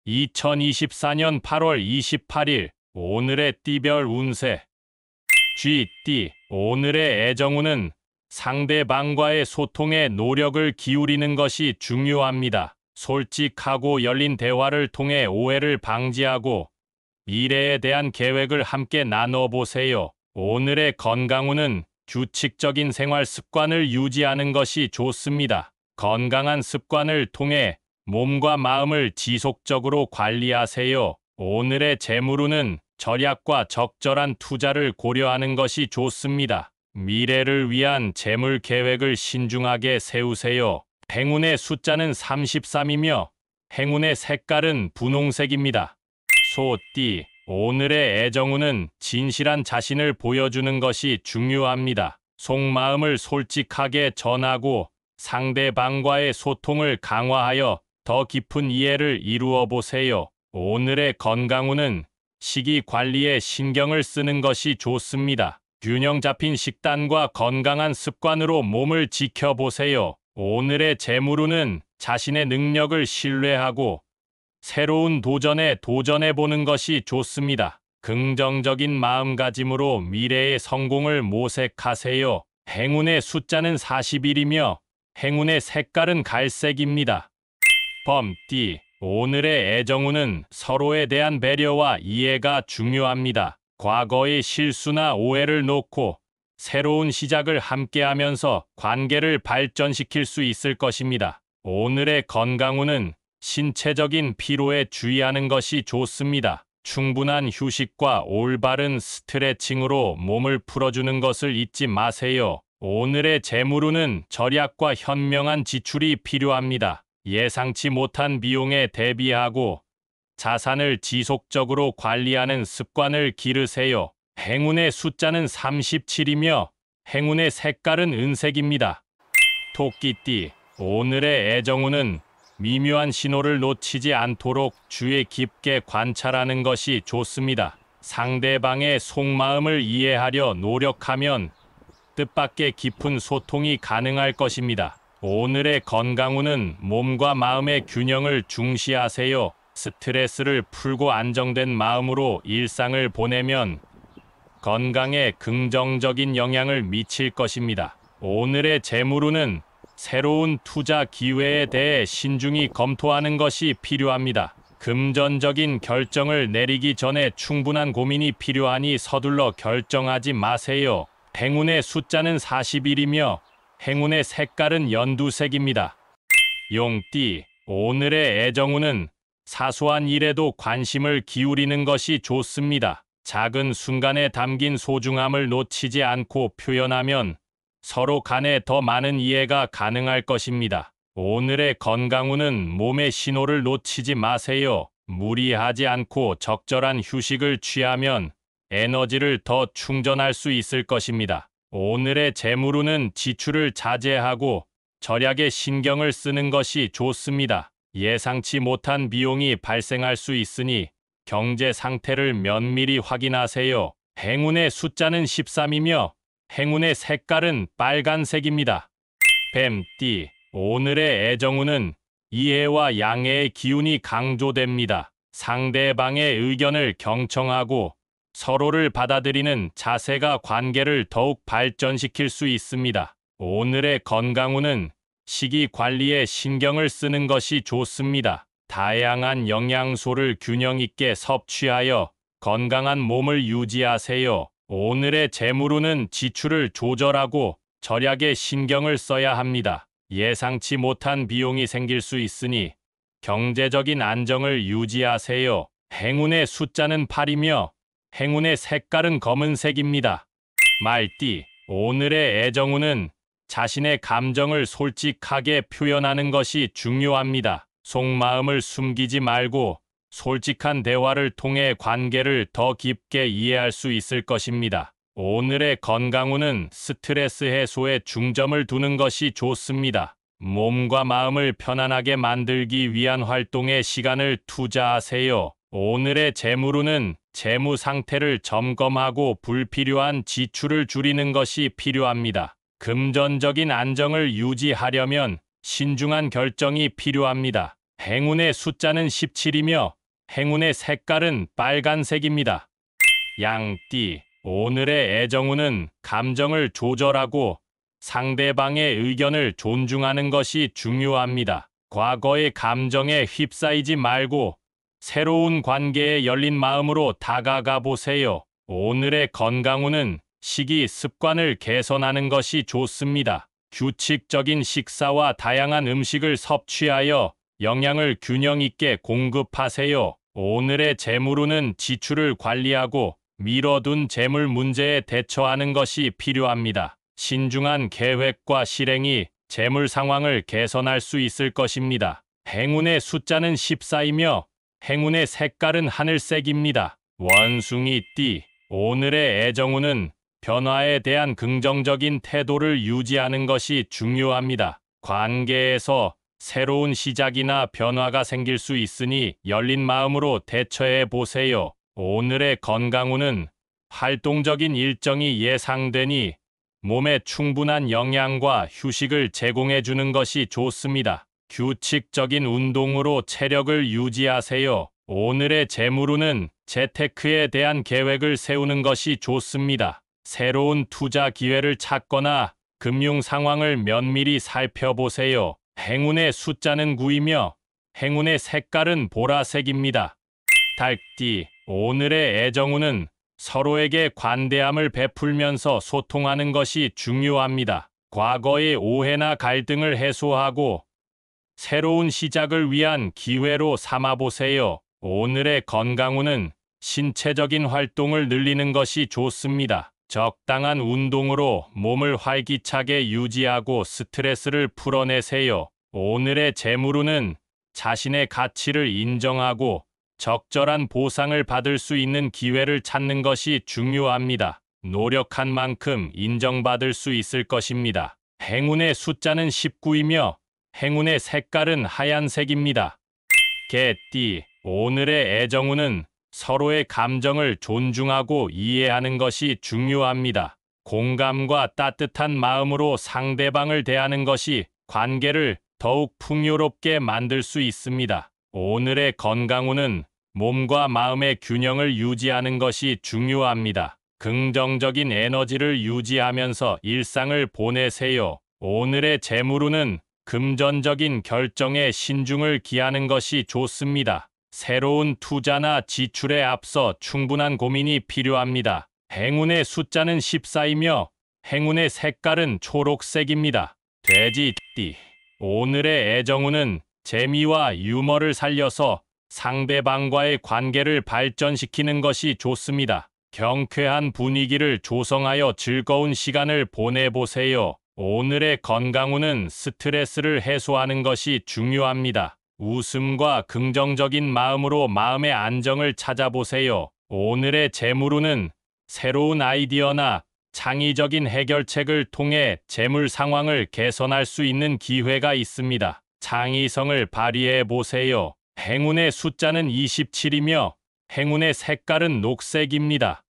2024년 8월 28일 오늘의 띠별 운세. 쥐띠. 오늘의 애정운은 상대방과의 소통에 노력을 기울이는 것이 중요합니다. 솔직하고 열린 대화를 통해 오해를 방지하고 미래에 대한 계획을 함께 나눠보세요. 오늘의 건강운은 규칙적인 생활 습관을 유지하는 것이 좋습니다. 건강한 습관을 통해 몸과 마음을 지속적으로 관리하세요. 오늘의 재물운은 절약과 적절한 투자를 고려하는 것이 좋습니다. 미래를 위한 재물 계획을 신중하게 세우세요. 행운의 숫자는 33이며 행운의 색깔은 분홍색입니다. 소띠. 오늘의 애정운은 진실한 자신을 보여주는 것이 중요합니다. 속마음을 솔직하게 전하고 상대방과의 소통을 강화하여 더 깊은 이해를 이루어 보세요. 오늘의 건강운은 식이 관리에 신경을 쓰는 것이 좋습니다. 균형 잡힌 식단과 건강한 습관으로 몸을 지켜보세요. 오늘의 재물운은 자신의 능력을 신뢰하고 새로운 도전에 도전해보는 것이 좋습니다. 긍정적인 마음가짐으로 미래의 성공을 모색하세요. 행운의 숫자는 41이며 행운의 색깔은 갈색입니다. 범띠. 오늘의 애정운은 서로에 대한 배려와 이해가 중요합니다. 과거의 실수나 오해를 놓고 새로운 시작을 함께하면서 관계를 발전시킬 수 있을 것입니다. 오늘의 건강운은 신체적인 피로에 주의하는 것이 좋습니다. 충분한 휴식과 올바른 스트레칭으로 몸을 풀어주는 것을 잊지 마세요. 오늘의 재물운은 절약과 현명한 지출이 필요합니다. 예상치 못한 비용에 대비하고 자산을 지속적으로 관리하는 습관을 기르세요. 행운의 숫자는 37이며 행운의 색깔은 은색입니다. 토끼띠. 오늘의 애정운은 미묘한 신호를 놓치지 않도록 주의 깊게 관찰하는 것이 좋습니다. 상대방의 속마음을 이해하려 노력하면 뜻밖의 깊은 소통이 가능할 것입니다. 오늘의 건강운은 몸과 마음의 균형을 중시하세요. 스트레스를 풀고 안정된 마음으로 일상을 보내면 건강에 긍정적인 영향을 미칠 것입니다. 오늘의 재물운은 새로운 투자 기회에 대해 신중히 검토하는 것이 필요합니다. 금전적인 결정을 내리기 전에 충분한 고민이 필요하니 서둘러 결정하지 마세요. 행운의 숫자는 41이며 행운의 색깔은 연두색입니다. 용띠. 오늘의 애정운은 사소한 일에도 관심을 기울이는 것이 좋습니다. 작은 순간에 담긴 소중함을 놓치지 않고 표현하면 서로 간에 더 많은 이해가 가능할 것입니다. 오늘의 건강운은 몸의 신호를 놓치지 마세요. 무리하지 않고 적절한 휴식을 취하면 에너지를 더 충전할 수 있을 것입니다. 오늘의 재물운은 지출을 자제하고 절약에 신경을 쓰는 것이 좋습니다. 예상치 못한 비용이 발생할 수 있으니 경제 상태를 면밀히 확인하세요. 행운의 숫자는 13이며 행운의 색깔은 빨간색입니다. 뱀띠. 오늘의 애정운은 이해와 양해의 기운이 강조됩니다. 상대방의 의견을 경청하고 서로를 받아들이는 자세가 관계를 더욱 발전시킬 수 있습니다. 오늘의 건강운은 식이 관리에 신경을 쓰는 것이 좋습니다. 다양한 영양소를 균형 있게 섭취하여 건강한 몸을 유지하세요. 오늘의 재물운은 지출을 조절하고 절약에 신경을 써야 합니다. 예상치 못한 비용이 생길 수 있으니 경제적인 안정을 유지하세요. 행운의 숫자는 8이며 행운의 색깔은 검은색입니다. 말띠. 오늘의 애정운은 자신의 감정을 솔직하게 표현하는 것이 중요합니다. 속마음을 숨기지 말고 솔직한 대화를 통해 관계를 더 깊게 이해할 수 있을 것입니다. 오늘의 건강운은 스트레스 해소에 중점을 두는 것이 좋습니다. 몸과 마음을 편안하게 만들기 위한 활동에 시간을 투자하세요. 오늘의 재물운은 재무 상태를 점검하고 불필요한 지출을 줄이는 것이 필요합니다. 금전적인 안정을 유지하려면 신중한 결정이 필요합니다. 행운의 숫자는 17이며 행운의 색깔은 빨간색입니다. 양띠, 오늘의 애정운은 감정을 조절하고 상대방의 의견을 존중하는 것이 중요합니다. 과거의 감정에 휩싸이지 말고 새로운 관계에 열린 마음으로 다가가 보세요. 오늘의 건강운은 식이 습관을 개선하는 것이 좋습니다. 규칙적인 식사와 다양한 음식을 섭취하여 영양을 균형 있게 공급하세요. 오늘의 재물운은 지출을 관리하고 미뤄둔 재물 문제에 대처하는 것이 필요합니다. 신중한 계획과 실행이 재물 상황을 개선할 수 있을 것입니다. 행운의 숫자는 14이며 행운의 색깔은 하늘색입니다. 원숭이띠, 오늘의 애정운은 변화에 대한 긍정적인 태도를 유지하는 것이 중요합니다. 관계에서 새로운 시작이나 변화가 생길 수 있으니 열린 마음으로 대처해 보세요. 오늘의 건강운은 활동적인 일정이 예상되니 몸에 충분한 영양과 휴식을 제공해 주는 것이 좋습니다. 규칙적인 운동으로 체력을 유지하세요. 오늘의 재물운은 재테크에 대한 계획을 세우는 것이 좋습니다. 새로운 투자 기회를 찾거나 금융 상황을 면밀히 살펴보세요. 행운의 숫자는 9이며 행운의 색깔은 보라색입니다. 달띠, 오늘의 애정운은 서로에게 관대함을 베풀면서 소통하는 것이 중요합니다. 과거의 오해나 갈등을 해소하고 새로운 시작을 위한 기회로 삼아보세요. 오늘의 건강운은 신체적인 활동을 늘리는 것이 좋습니다. 적당한 운동으로 몸을 활기차게 유지하고 스트레스를 풀어내세요. 오늘의 재물운은 자신의 가치를 인정하고 적절한 보상을 받을 수 있는 기회를 찾는 것이 중요합니다. 노력한 만큼 인정받을 수 있을 것입니다. 행운의 숫자는 19이며 행운의 색깔은 하얀색입니다. 개띠, 오늘의 애정운은 서로의 감정을 존중하고 이해하는 것이 중요합니다. 공감과 따뜻한 마음으로 상대방을 대하는 것이 관계를 더욱 풍요롭게 만들 수 있습니다. 오늘의 건강운은 몸과 마음의 균형을 유지하는 것이 중요합니다. 긍정적인 에너지를 유지하면서 일상을 보내세요. 오늘의 재물운은 금전적인 결정에 신중을 기하는 것이 좋습니다. 새로운 투자나 지출에 앞서 충분한 고민이 필요합니다. 행운의 숫자는 14이며 행운의 색깔은 초록색입니다. 돼지띠, 오늘의 애정운은 재미와 유머를 살려서 상대방과의 관계를 발전시키는 것이 좋습니다. 경쾌한 분위기를 조성하여 즐거운 시간을 보내보세요. 오늘의 건강운은 스트레스를 해소하는 것이 중요합니다. 웃음과 긍정적인 마음으로 마음의 안정을 찾아보세요. 오늘의 재물운은 새로운 아이디어나 창의적인 해결책을 통해 재물 상황을 개선할 수 있는 기회가 있습니다. 창의성을 발휘해 보세요. 행운의 숫자는 27이며 행운의 색깔은 녹색입니다.